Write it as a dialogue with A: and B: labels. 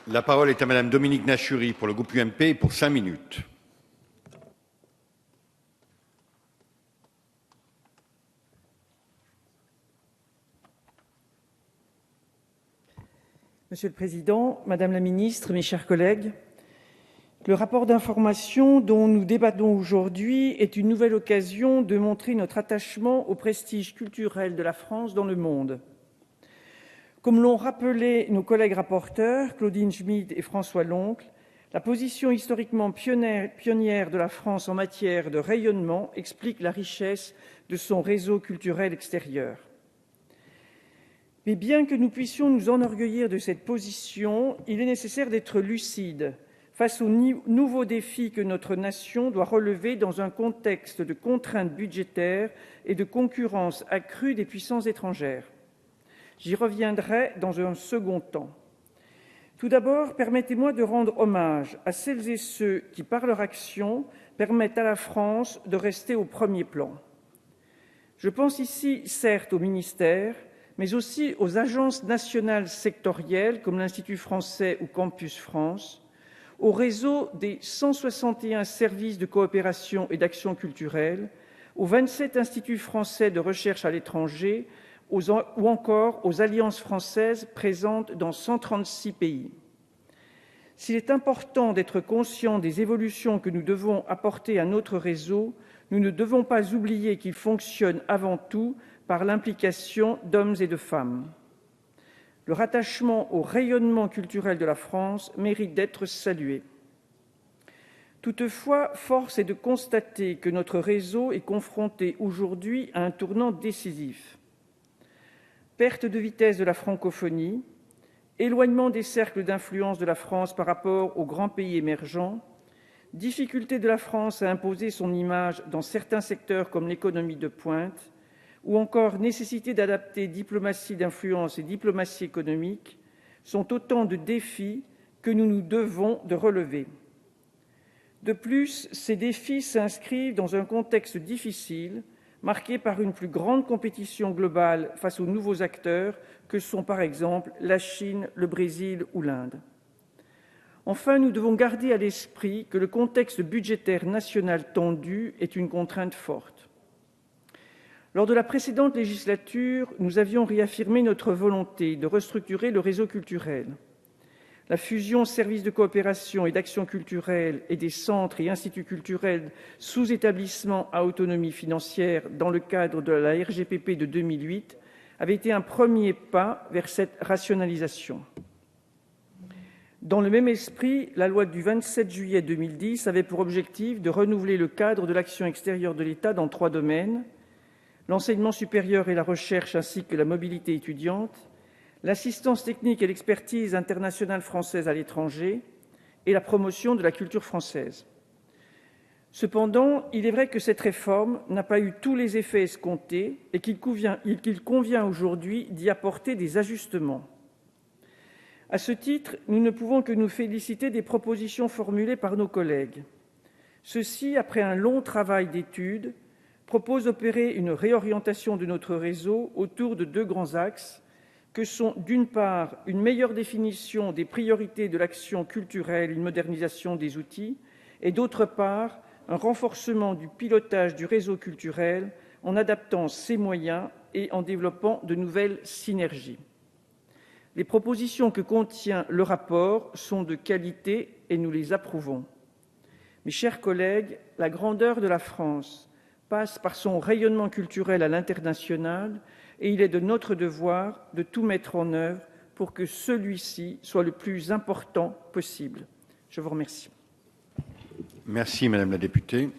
A: La parole est à Madame Dominique Nachury pour le groupe UMP pour 5 minutes.
B: Monsieur le Président, Madame la Ministre, mes chers collègues, le rapport d'information dont nous débattons aujourd'hui est une nouvelle occasion de montrer notre attachement au prestige culturel de la France dans le monde. Comme l'ont rappelé nos collègues rapporteurs, Claudine Schmid et François Loncle, la position historiquement pionnière de la France en matière de rayonnement explique la richesse de son réseau culturel extérieur. Mais bien que nous puissions nous enorgueillir de cette position, il est nécessaire d'être lucide face aux nouveaux défis que notre nation doit relever dans un contexte de contraintes budgétaires et de concurrence accrue des puissances étrangères. J'y reviendrai dans un second temps. Tout d'abord, permettez-moi de rendre hommage à celles et ceux qui, par leur action, permettent à la France de rester au premier plan. Je pense ici, certes, aux ministères, mais aussi aux agences nationales sectorielles comme l'Institut français ou Campus France, au réseau des 161 services de coopération et d'action culturelle, aux 27 instituts français de recherche à l'étranger, ou encore aux alliances françaises présentes dans 136 pays. S'il est important d'être conscient des évolutions que nous devons apporter à notre réseau, nous ne devons pas oublier qu'il fonctionne avant tout par l'implication d'hommes et de femmes. Le rattachement au rayonnement culturel de la France mérite d'être salué. Toutefois, force est de constater que notre réseau est confronté aujourd'hui à un tournant décisif. Perte de vitesse de la francophonie, éloignement des cercles d'influence de la France par rapport aux grands pays émergents, difficulté de la France à imposer son image dans certains secteurs comme l'économie de pointe, ou encore nécessité d'adapter diplomatie d'influence et diplomatie économique, sont autant de défis que nous nous devons de relever. De plus, ces défis s'inscrivent dans un contexte difficile, marqué par une plus grande compétition globale face aux nouveaux acteurs que sont par exemple la Chine, le Brésil ou l'Inde. Enfin, nous devons garder à l'esprit que le contexte budgétaire national tendu est une contrainte forte. Lors de la précédente législature, nous avions réaffirmé notre volonté de restructurer le réseau culturel. La fusion services de coopération et d'action culturelle et des centres et instituts culturels sous établissement à autonomie financière dans le cadre de la RGPP de 2008 avait été un premier pas vers cette rationalisation. Dans le même esprit, la loi du 27 juillet 2010 avait pour objectif de renouveler le cadre de l'action extérieure de l'État dans 3 domaines: l'enseignement supérieur et la recherche ainsi que la mobilité étudiante, l'assistance technique et l'expertise internationale française à l'étranger et la promotion de la culture française. Cependant, il est vrai que cette réforme n'a pas eu tous les effets escomptés et qu'il convient aujourd'hui d'y apporter des ajustements. À ce titre, nous ne pouvons que nous féliciter des propositions formulées par nos collègues. Ceux-ci, après un long travail d'étude, proposent d'opérer une réorientation de notre réseau autour de 2 grands axes, que sont d'une part une meilleure définition des priorités de l'action culturelle, une modernisation des outils, et d'autre part un renforcement du pilotage du réseau culturel en adaptant ses moyens et en développant de nouvelles synergies. Les propositions que contient le rapport sont de qualité et nous les approuvons. Mes chers collègues, la grandeur de la France passe par son rayonnement culturel à l'international et il est de notre devoir de tout mettre en œuvre pour que celui-ci soit le plus important possible. Je vous remercie.
A: Merci, Madame la députée.